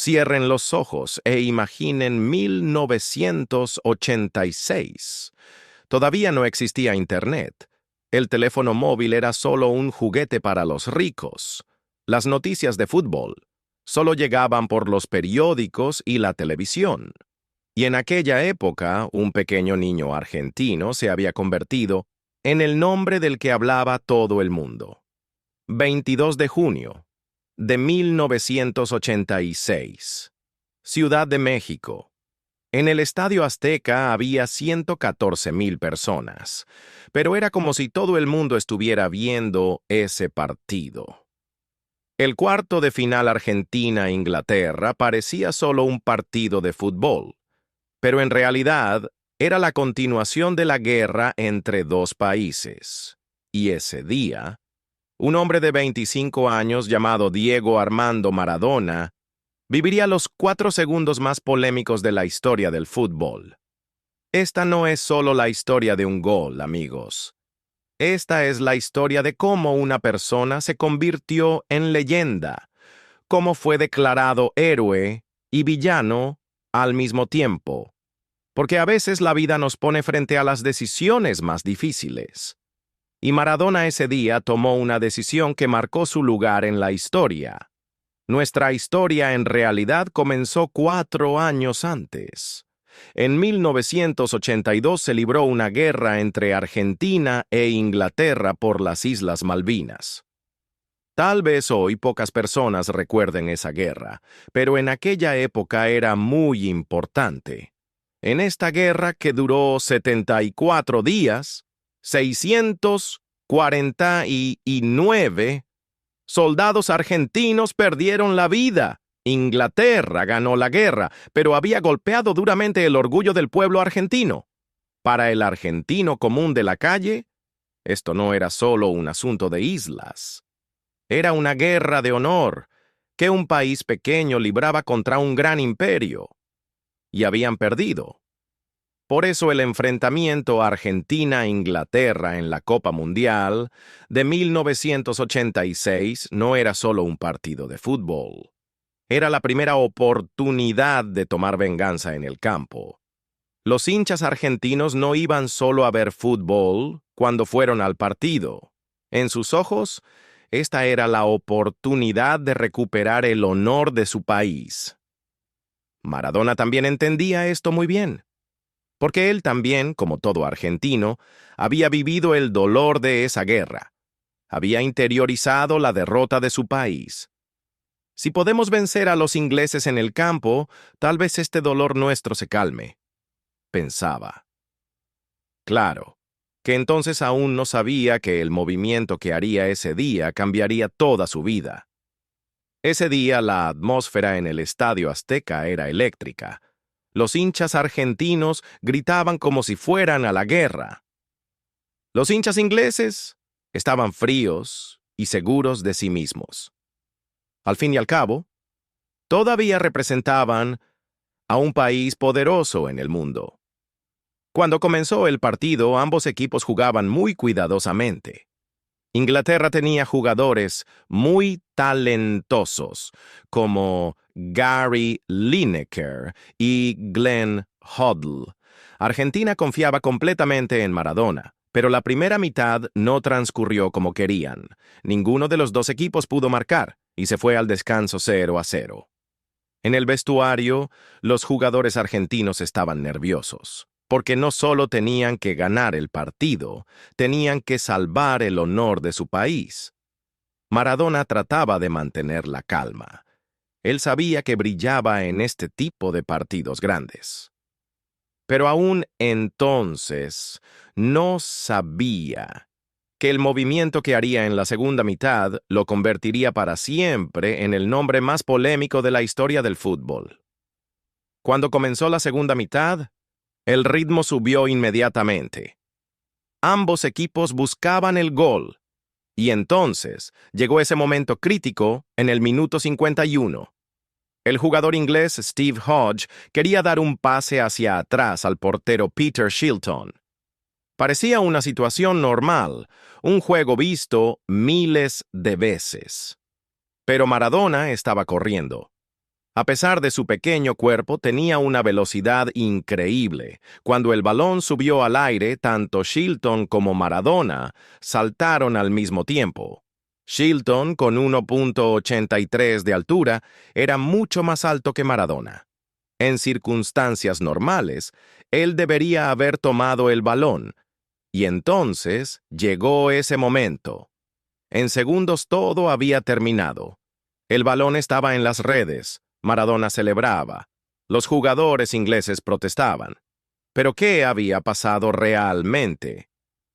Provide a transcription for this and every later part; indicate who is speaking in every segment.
Speaker 1: Cierren los ojos e imaginen 1986. Todavía no existía Internet. El teléfono móvil era solo un juguete para los ricos. Las noticias de fútbol solo llegaban por los periódicos y la televisión. Y en aquella época, un pequeño niño argentino se había convertido en el nombre del que hablaba todo el mundo. 22 de junio de 1986. Ciudad de México. En el Estadio Azteca había 114,000 personas, pero era como si todo el mundo estuviera viendo ese partido. El cuarto de final Argentina-Inglaterra parecía solo un partido de fútbol, pero en realidad era la continuación de la guerra entre dos países. Y ese día, un hombre de 25 años llamado Diego Armando Maradona viviría los 4 segundos más polémicos de la historia del fútbol. Esta no es solo la historia de un gol, amigos. Esta es la historia de cómo una persona se convirtió en leyenda, cómo fue declarado héroe y villano al mismo tiempo. Porque a veces la vida nos pone frente a las decisiones más difíciles. Y Maradona ese día tomó una decisión que marcó su lugar en la historia. Nuestra historia en realidad comenzó 4 años antes. En 1982 se libró una guerra entre Argentina e Inglaterra por las Islas Malvinas. Tal vez hoy pocas personas recuerden esa guerra, pero en aquella época era muy importante. En esta guerra, que duró 74 días, 649 soldados argentinos perdieron la vida. Inglaterra ganó la guerra, pero había golpeado duramente el orgullo del pueblo argentino. Para el argentino común de la calle, esto no era solo un asunto de islas. Era una guerra de honor que un país pequeño libraba contra un gran imperio. Y habían perdido. Por eso el enfrentamiento Argentina-Inglaterra en la Copa Mundial de 1986 no era solo un partido de fútbol. Era la primera oportunidad de tomar venganza en el campo. Los hinchas argentinos no iban solo a ver fútbol cuando fueron al partido. En sus ojos, esta era la oportunidad de recuperar el honor de su país. Maradona también entendía esto muy bien, porque él también, como todo argentino, había vivido el dolor de esa guerra. Había interiorizado la derrota de su país. Si podemos vencer a los ingleses en el campo, tal vez este dolor nuestro se calme, pensaba. Claro, que entonces aún no sabía que el movimiento que haría ese día cambiaría toda su vida. Ese día la atmósfera en el Estadio Azteca era eléctrica. Los hinchas argentinos gritaban como si fueran a la guerra. Los hinchas ingleses estaban fríos y seguros de sí mismos. Al fin y al cabo, todavía representaban a un país poderoso en el mundo. Cuando comenzó el partido, ambos equipos jugaban muy cuidadosamente. Inglaterra tenía jugadores muy talentosos, como Gary Lineker y Glenn Hoddle. Argentina confiaba completamente en Maradona, pero la primera mitad no transcurrió como querían. Ninguno de los dos equipos pudo marcar, y se fue al descanso 0-0. En el vestuario, los jugadores argentinos estaban nerviosos, porque no solo tenían que ganar el partido, tenían que salvar el honor de su país. Maradona trataba de mantener la calma. Él sabía que brillaba en este tipo de partidos grandes. Pero aún entonces no sabía que el movimiento que haría en la segunda mitad lo convertiría para siempre en el nombre más polémico de la historia del fútbol. Cuando comenzó la segunda mitad, el ritmo subió inmediatamente. Ambos equipos buscaban el gol, y entonces llegó ese momento crítico en el minuto 51. El jugador inglés Steve Hodge quería dar un pase hacia atrás al portero Peter Shilton. Parecía una situación normal, un juego visto miles de veces. Pero Maradona estaba corriendo. A pesar de su pequeño cuerpo, tenía una velocidad increíble. Cuando el balón subió al aire, tanto Shilton como Maradona saltaron al mismo tiempo. Shilton, con 1.83 de altura, era mucho más alto que Maradona. En circunstancias normales, él debería haber tomado el balón. Y entonces llegó ese momento. En segundos todo había terminado. El balón estaba en las redes. Maradona celebraba. Los jugadores ingleses protestaban. Pero ¿qué había pasado realmente?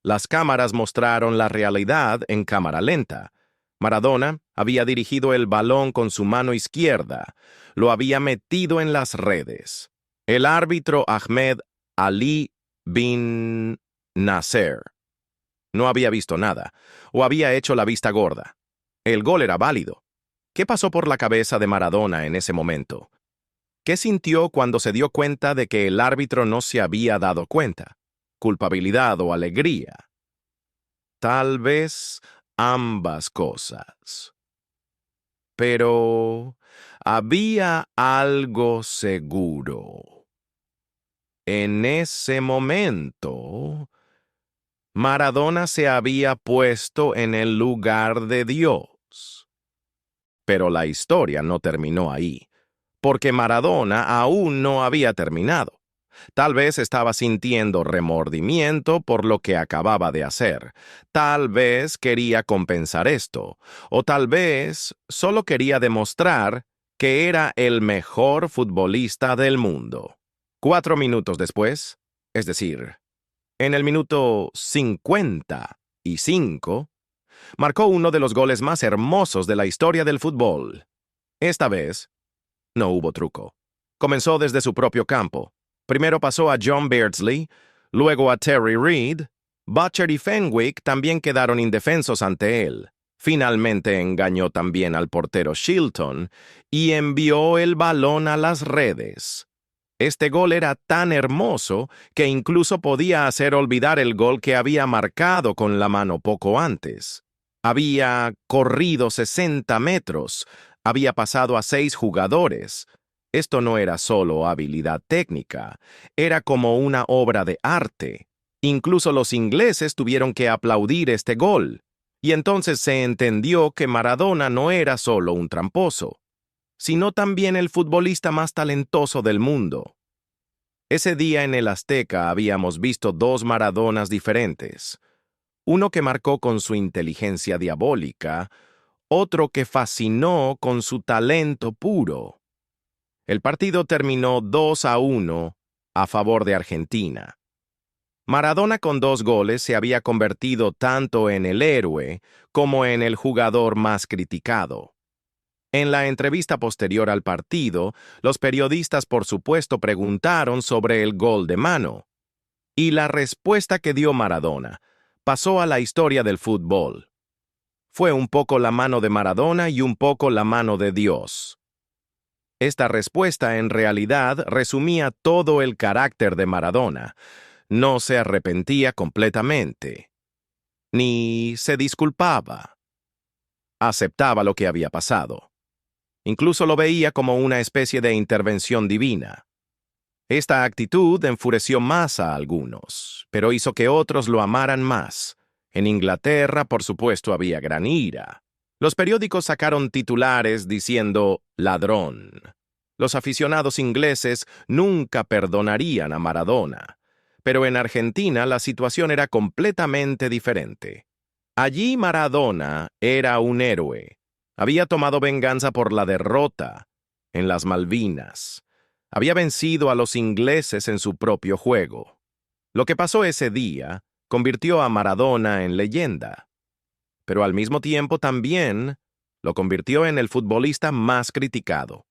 Speaker 1: Las cámaras mostraron la realidad en cámara lenta. Maradona había dirigido el balón con su mano izquierda. Lo había metido en las redes. El árbitro Ahmed Ali bin Nasser no había visto nada, o había hecho la vista gorda. El gol era válido. ¿Qué pasó por la cabeza de Maradona en ese momento? ¿Qué sintió cuando se dio cuenta de que el árbitro no se había dado cuenta? ¿Culpabilidad o alegría? Tal vez ambas cosas. Pero había algo seguro. En ese momento, Maradona se había puesto en el lugar de Dios. Pero la historia no terminó ahí, porque Maradona aún no había terminado. Tal vez estaba sintiendo remordimiento por lo que acababa de hacer. Tal vez quería compensar esto, o tal vez solo quería demostrar que era el mejor futbolista del mundo. 4 minutos después, es decir, en el minuto 55, marcó uno de los goles más hermosos de la historia del fútbol. Esta vez, no hubo truco. Comenzó desde su propio campo. Primero pasó a John Beardsley, luego a Terry Reid. Butcher y Fenwick también quedaron indefensos ante él. Finalmente engañó también al portero Shilton y envió el balón a las redes. Este gol era tan hermoso que incluso podía hacer olvidar el gol que había marcado con la mano poco antes. Había corrido 60 metros, había pasado a 6 jugadores. Esto no era solo habilidad técnica, era como una obra de arte. Incluso los ingleses tuvieron que aplaudir este gol. Y entonces se entendió que Maradona no era solo un tramposo, sino también el futbolista más talentoso del mundo. Ese día en el Azteca habíamos visto dos Maradonas diferentes. Uno que marcó con su inteligencia diabólica, otro que fascinó con su talento puro. El partido terminó 2-1 a favor de Argentina. Maradona con 2 goles se había convertido tanto en el héroe como en el jugador más criticado. En la entrevista posterior al partido, los periodistas por supuesto preguntaron sobre el gol de mano. Y la respuesta que dio Maradona pasó a la historia del fútbol. Fue un poco la mano de Maradona y un poco la mano de Dios. Esta respuesta en realidad resumía todo el carácter de Maradona. No se arrepentía completamente, ni se disculpaba. Aceptaba lo que había pasado. Incluso lo veía como una especie de intervención divina. Esta actitud enfureció más a algunos, pero hizo que otros lo amaran más. En Inglaterra, por supuesto, había gran ira. Los periódicos sacaron titulares diciendo «ladrón». Los aficionados ingleses nunca perdonarían a Maradona. Pero en Argentina la situación era completamente diferente. Allí Maradona era un héroe. Había tomado venganza por la derrota en las Malvinas. Había vencido a los ingleses en su propio juego. Lo que pasó ese día convirtió a Maradona en leyenda, pero al mismo tiempo también lo convirtió en el futbolista más criticado.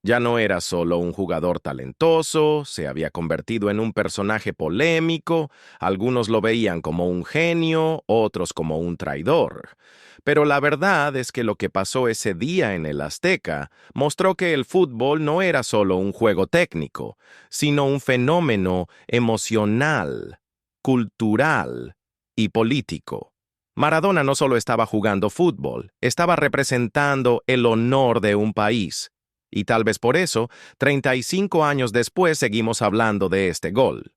Speaker 1: Ya no era solo un jugador talentoso, se había convertido en un personaje polémico, algunos lo veían como un genio, otros como un traidor. Pero la verdad es que lo que pasó ese día en el Azteca mostró que el fútbol no era solo un juego técnico, sino un fenómeno emocional, cultural y político. Maradona no solo estaba jugando fútbol, estaba representando el honor de un país. Y tal vez por eso, 35 años después seguimos hablando de este gol.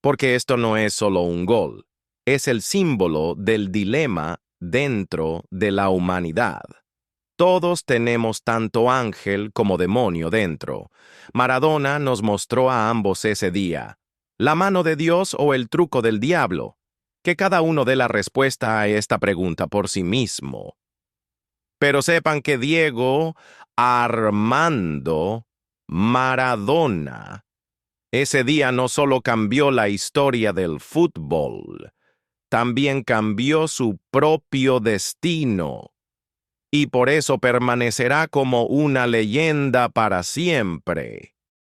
Speaker 1: Porque esto no es solo un gol, es el símbolo del dilema dentro de la humanidad. Todos tenemos tanto ángel como demonio dentro. Maradona nos mostró a ambos ese día, la mano de Dios o el truco del diablo. Que cada uno dé la respuesta a esta pregunta por sí mismo. Pero sepan que Diego Armando Maradona ese día no solo cambió la historia del fútbol, también cambió su propio destino. Y por eso permanecerá como una leyenda para siempre.